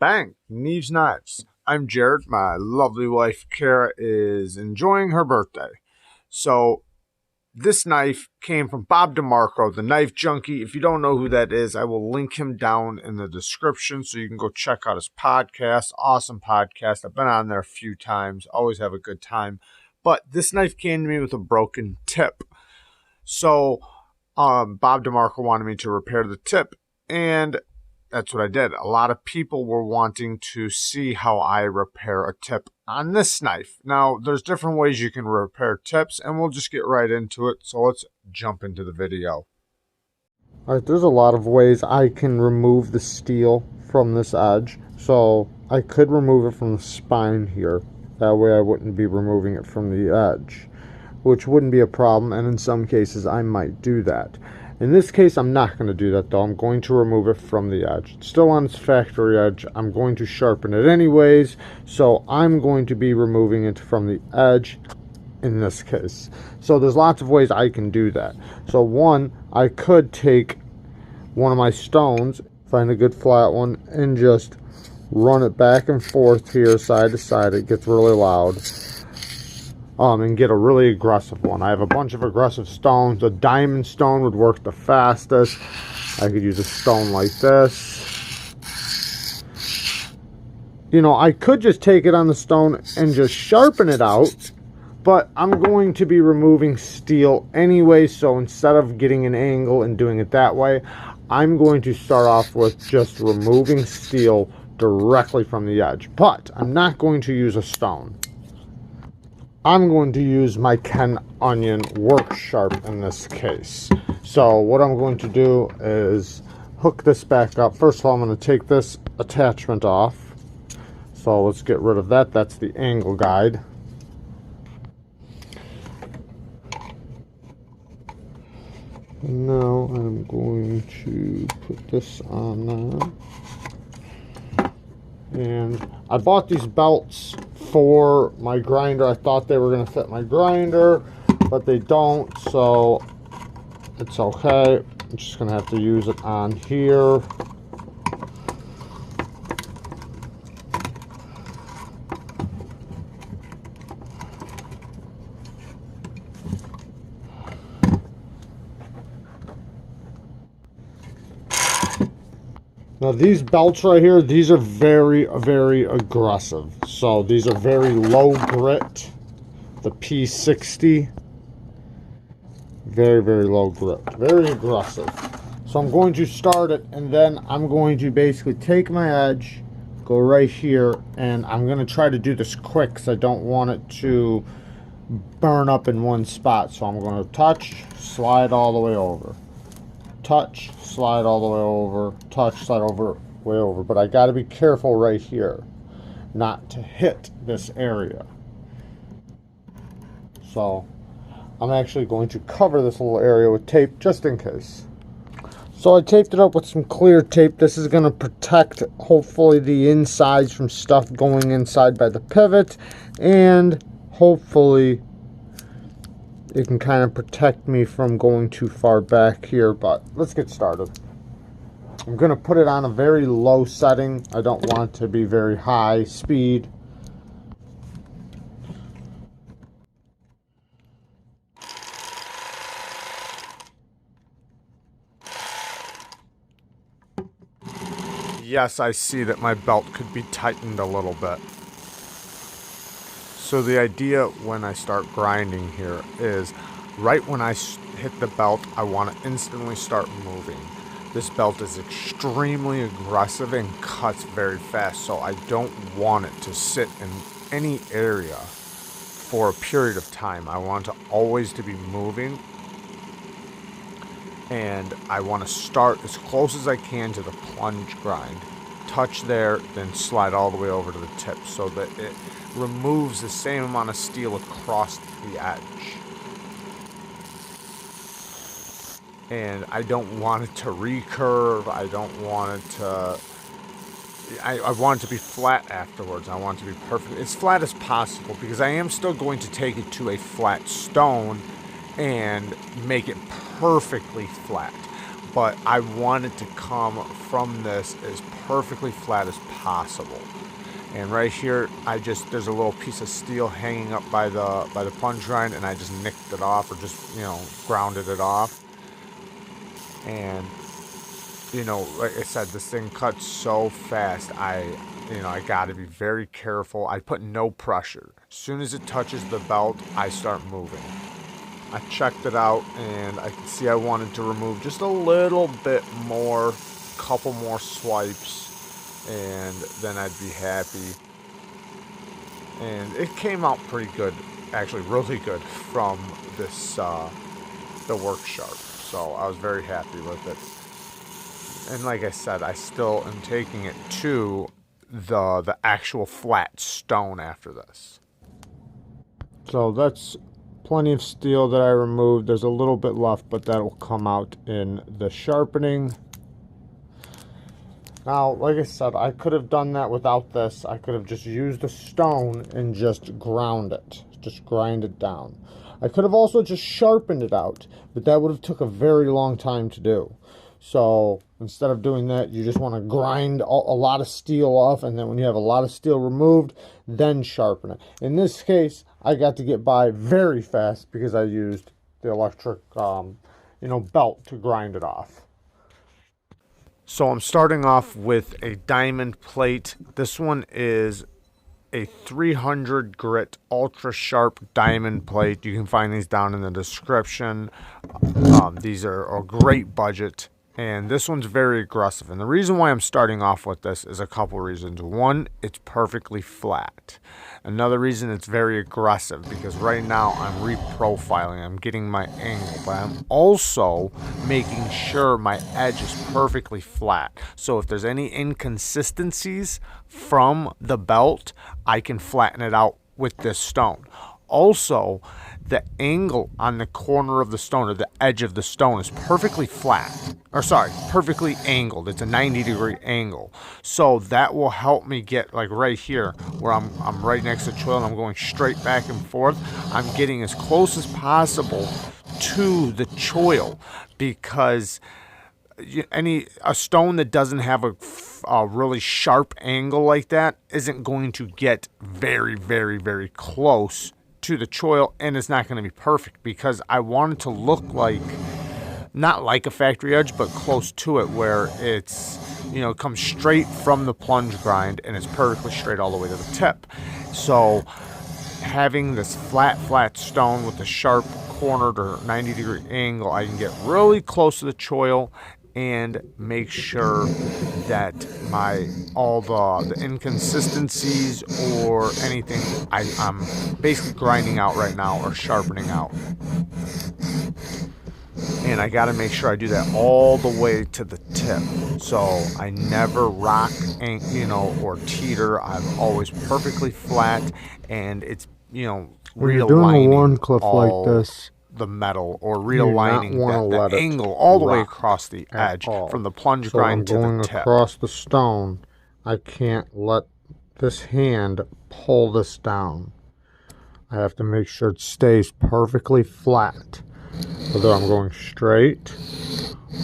Bang! Neeves knives. I'm Jared. My lovely wife, Kara, is enjoying her birthday. So, this knife came from Bob DeMarco, the Knife Junkie. If you don't know who that is, I will link him down in the description so you can go check out his podcast. Awesome podcast. I've been on there a few times. Always have a good time. But this knife came to me with a broken tip. So, Bob DeMarco wanted me to repair the tip, and that's what I did. A lot of people were wanting to see how I repair a tip on this knife. Now, there's different ways you can repair tips, and we'll just get right into it. So let's jump into the video. All right, there's a lot of ways I can remove the steel from this edge. So I could remove it from the spine here. That way I wouldn't be removing it from the edge, which wouldn't be a problem, and in some cases I might do that. In this case, I'm not going to do that, though. I'm going to remove it from the edge. It's still on its factory edge. I'm going to sharpen it anyways, so I'm going to be removing it from the edge in this case. So there's lots of ways I can do that. So one, I could take one of my stones, find a good flat one, and just run it back and forth here, side to side. It gets really loud. And get a really aggressive one. I have a bunch of aggressive stones. A diamond stone would work the fastest. I could use a stone like this. You know, I could just take it on the stone and just sharpen it out, but I'm going to be removing steel anyway, so instead of getting an angle and doing it that way, I'm going to start off with just removing steel directly from the edge. But I'm not going to use a stone. I'm going to use my Ken Onion work sharp in this case. So what I'm going to do is hook this back up. First of all, I'm going to take this attachment off. So let's get rid of that. That's the angle guide. And now I'm going to put this on there. And I bought these belts for my grinder. I thought they were going to fit my grinder, but they don't, so it's okay. I'm just going to have to use it on here. Now these belts right here, these are very, very aggressive. So these are very low grit. The P60. Very, very low grit. Very aggressive. So I'm going to start it, and then I'm going to basically take my edge, go right here, and I'm going to try to do this quick because I don't want it to burn up in one spot. So I'm going to touch, slide all the way over. Touch, slide all the way over, touch, slide over, way over. But I got to be careful right here not to hit this area. So I'm actually going to cover this little area with tape just in case. So I taped it up with some clear tape. This is going to protect hopefully the insides from stuff going inside by the pivot, and hopefully it can kind of protect me from going too far back here. But let's get started. I'm going to put it on a very low setting. I don't want it to be very high speed. Yes, I see that my belt could be tightened a little bit. So the idea when I start grinding here is right when I hit the belt, I want to instantly start moving. This belt is extremely aggressive and cuts very fast, so I don't want it to sit in any area for a period of time. I want it always to be moving, and I want to start as close as I can to the plunge grind. Touch there, then slide all the way over to the tip so that it removes the same amount of steel across the edge. And I don't want it to recurve. I don't want it to... I want it to be flat afterwards. I want it to be perfect, as flat as possible, because I am still going to take it to a flat stone and make it perfectly flat. but I want it to come from this as perfectly flat as possible. And right here, there's a little piece of steel hanging up by the plunge grind, and I just nicked it off, or just, grounded it off. And, like I said, this thing cuts so fast. I got to be very careful. I put no pressure. As soon as it touches the belt, I start moving. I checked it out, and I could see I wanted to remove just a little bit more, couple more swipes, and then I'd be happy. And it came out pretty good, actually really good, from this the work sharp. So I was very happy with it. And like I said, I still am taking it to the actual flat stone after this. So that's plenty of steel that I removed. There's a little bit left, but that will come out in the sharpening. Now, like I said, I could have done that without this. I could have just used a stone and just ground it. Just grind it down. I could have also just sharpened it out, but that would have took a very long time to do. So instead of doing that, you just want to grind a lot of steel off, and then when you have a lot of steel removed, then sharpen it. In this case, I got to get by very fast because I used the electric, belt to grind it off. So I'm starting off with a diamond plate. This one is a 300 grit ultra sharp diamond plate. You can find these down in the description. These are a great budget. And this one's very aggressive. And the reason why I'm starting off with this is a couple reasons. One, it's perfectly flat. Another reason, it's very aggressive, because right now I'm reprofiling. I'm getting my angle, but I'm also making sure my edge is perfectly flat. So if there's any inconsistencies from the belt, I can flatten it out with this stone. Also, the angle on the corner of the stone, or the edge of the stone, is perfectly flat. Perfectly angled. It's a 90-degree angle. So that will help me get, like right here, where I'm right next to the choil and I'm going straight back and forth. I'm getting as close as possible to the choil, because a stone that doesn't have a really sharp angle like that isn't going to get very, very, very close to the choil, and it's not going to be perfect, because I want it to look like, not like a factory edge, but close to it, where it's, it comes straight from the plunge grind and it's perfectly straight all the way to the tip. So having this flat stone with a sharp cornered or 90-degree angle, I can get really close to the choil and make sure that all the inconsistencies or anything I'm basically grinding out right now, or sharpening out. And I got to make sure I do that all the way to the tip, so I never rock, or teeter. I'm always perfectly flat, and it's, when you're doing a worn cliff like this, the metal, or realigning the angle all the way across the edge from the plunge grind to the tip. Going across the stone, I can't let this hand pull this down. I have to make sure it stays perfectly flat, whether I'm going straight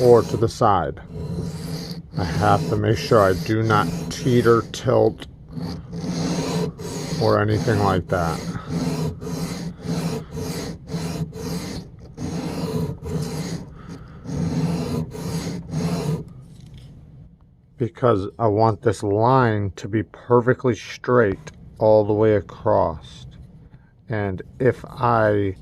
or to the side. I have to make sure I do not teeter, tilt, or anything like that. Because I want this line to be perfectly straight all the way across. And if I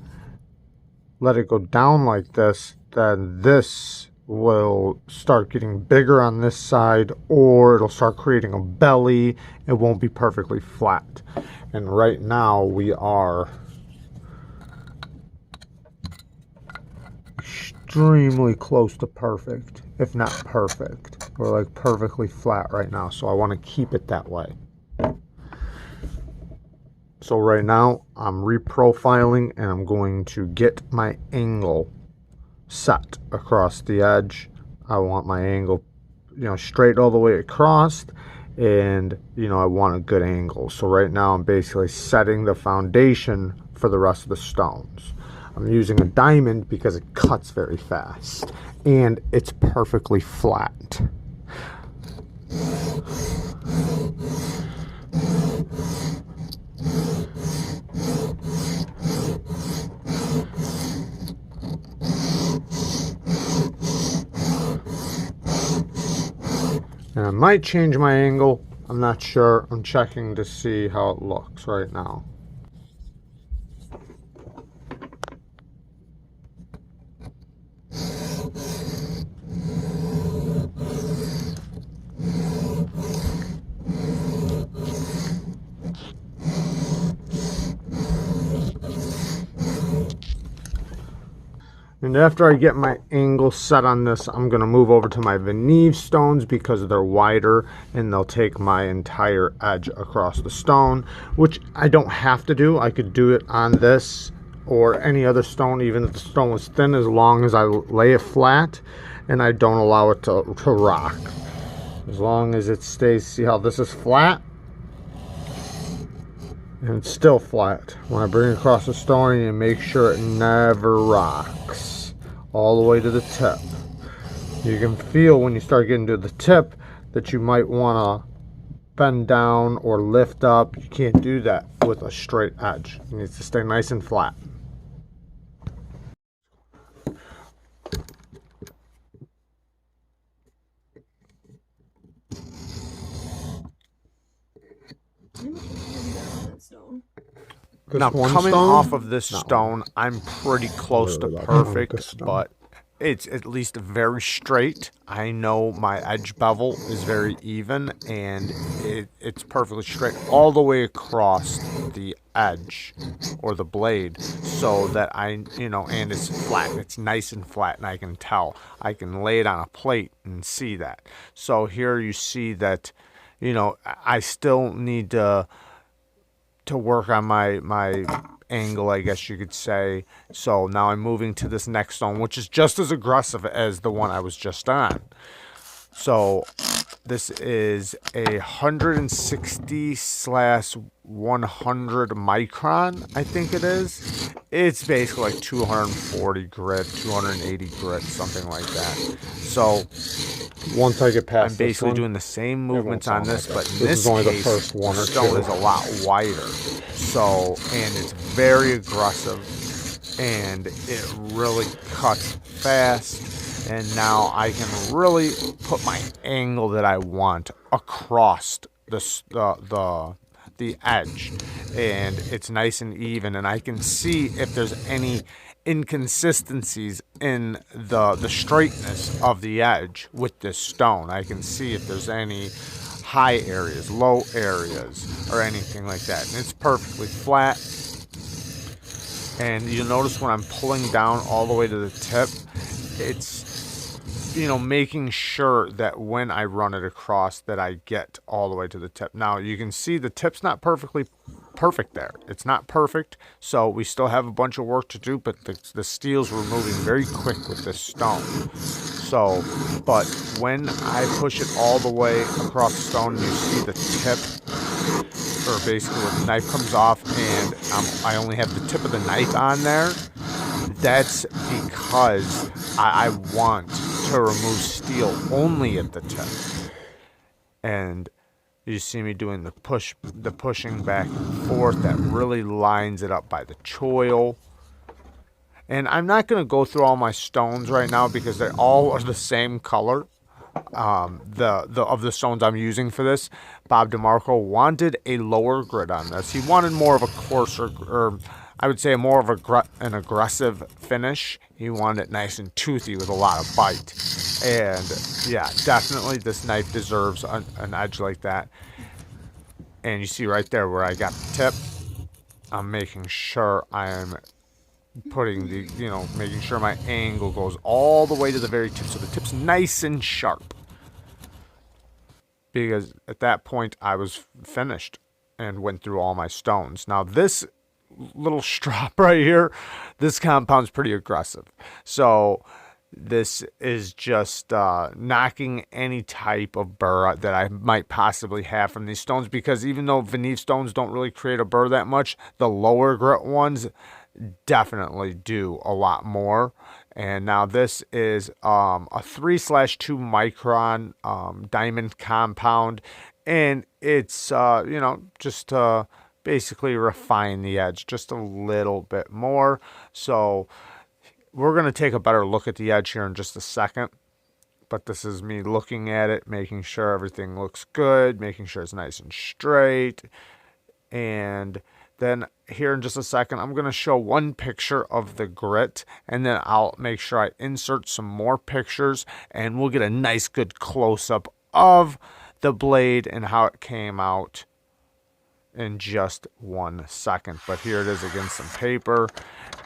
let it go down like this, then this will start getting bigger on this side, or it'll start creating a belly. It won't be perfectly flat. And right now we are extremely close to perfect, if not perfect. We're like perfectly flat right now, so I want to keep it that way. So right now I'm reprofiling, and I'm going to get my angle set across the edge. I want my angle, straight all the way across, and I want a good angle. So right now I'm basically setting the foundation for the rest of the stones. I'm using a diamond because it cuts very fast and it's perfectly flat. And I might change my angle. I'm not sure. I'm checking to see how it looks right now. And after I get my angle set on this, I'm going to move over to my Neeves stones because they're wider and they'll take my entire edge across the stone, which I don't have to do. I could do it on this or any other stone, even if the stone was thin, as long as I lay it flat and I don't allow it to rock. As long as it stays, see how this is flat? And it's still flat. When I bring it across the stone, you make sure it never rocks all the way to the tip. You can feel when you start getting to the tip that you might want to bend down or lift up. You can't do that with a straight edge. It needs to stay nice and flat. Now, coming off of this stone, I'm pretty close to perfect, but it's at least very straight. I know my edge bevel is very even, and it's perfectly straight all the way across the edge or the blade, so that and it's flat. It's nice and flat, and I can tell. I can lay it on a plate and see that. So here you see that, I still need to work on my angle, I guess you could say. So now I'm moving to this next stone, which is just as aggressive as the one I was just on. So this is a 160/100 micron, I think it is. It's basically like 240 grit, 280 grit, something like that. So once I get past, I'm basically doing the same movements on this, but in this only case, the first one the or stone two. is a lot wider. So, and it's very aggressive, and it really cuts fast. And now I can really put my angle that I want across the edge, and it's nice and even, and I can see if there's any inconsistencies in the straightness of the edge with this stone. I can see if there's any high areas, low areas, or anything like that. And it's perfectly flat. And you'll notice when I'm pulling down all the way to the tip, it's making sure that when I run it across that I get all the way to the tip. Now you can see the tip's not perfect there. It's not perfect, so we still have a bunch of work to do, but the steels were moving very quick with this stone. So, but when I push it all the way across the stone, you see the tip, or basically where the knife comes off, and I only have the tip of the knife on there. That's because I want to remove steel only at the tip. And you see me doing the pushing back and forth. That really lines it up by the choil. And I'm not going to go through all my stones right now because they all are the same color. Of the stones I'm using for this, Bob DeMarco wanted a lower grit on this. He wanted more of a coarser, or I would say more of an aggressive finish. He wanted it nice and toothy with a lot of bite. And yeah, definitely this knife deserves an edge like that. And you see right there where I got the tip, I'm making sure I'm putting making sure my angle goes all the way to the very tip, so the tip's nice and sharp. Because at that point I was finished and went through all my stones. Now this little strop right here, this compound's pretty aggressive. So this is just knocking any type of burr that I might possibly have from these stones, because even though Neeves stones don't really create a burr that much, the lower grit ones, definitely do a lot more. And now this is a 3/2 micron diamond compound, and it's just basically refine the edge just a little bit more. So we're going to take a better look at the edge here in just a second. But this is me looking at it, making sure everything looks good, making sure it's nice and straight. And then here in just a second, I'm going to show one picture of the grit, and then I'll make sure I insert some more pictures, and we'll get a nice good close-up of the blade and how it came out in just 1 second. But here it is against some paper.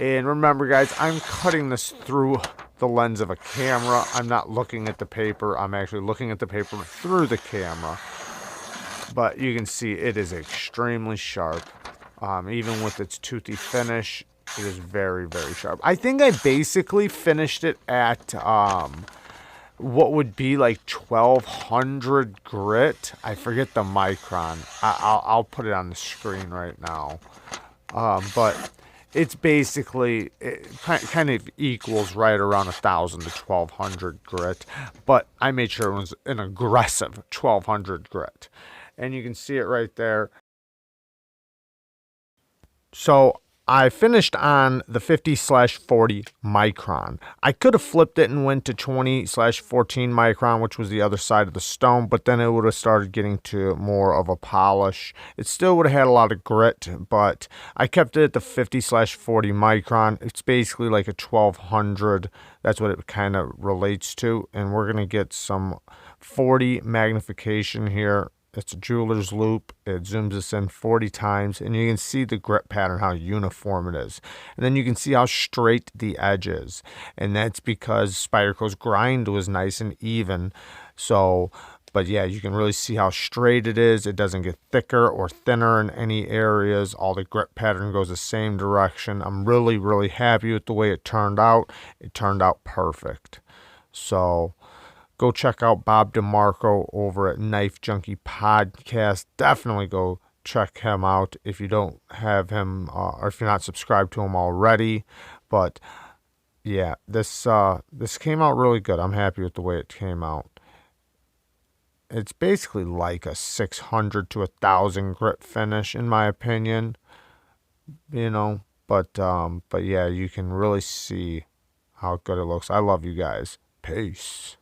And remember, guys, I'm cutting this through the lens of a camera. I'm not looking at the paper. I'm actually looking at the paper through the camera. But you can see it is extremely sharp. Even with its toothy finish, it is very, very sharp. I think I basically finished it at what would be like 1200 grit. I forget the micron. I'll put it on the screen right now. But it's basically, it kind of equals right around 1000 to 1200 grit. But I made sure it was an aggressive 1200 grit. And you can see it right there. So I finished on the 50/40 micron. I could have flipped it and went to 20/14 micron, which was the other side of the stone, but then it would have started getting to more of a polish. It still would have had a lot of grit, but I kept it at the 50/40 micron. It's basically like a 1200. That's what it kind of relates to. And we're going to get some 40 magnification here. It's a jeweler's loupe. It zooms us in 40 times, and you can see the grit pattern, how uniform it is. And then you can see how straight the edge is. And that's because Spyderco's grind was nice and even. So, but yeah, you can really see how straight it is. It doesn't get thicker or thinner in any areas. All the grit pattern goes the same direction. I'm really, really happy with the way it turned out. It turned out perfect. So go check out Bob DeMarco over at Knife Junkie Podcast. Definitely go check him out if you don't have him or if you're not subscribed to him already. But yeah, this came out really good. I'm happy with the way it came out. It's basically like a 600 to 1000 grit finish in my opinion. But yeah, you can really see how good it looks. I love you guys. Peace.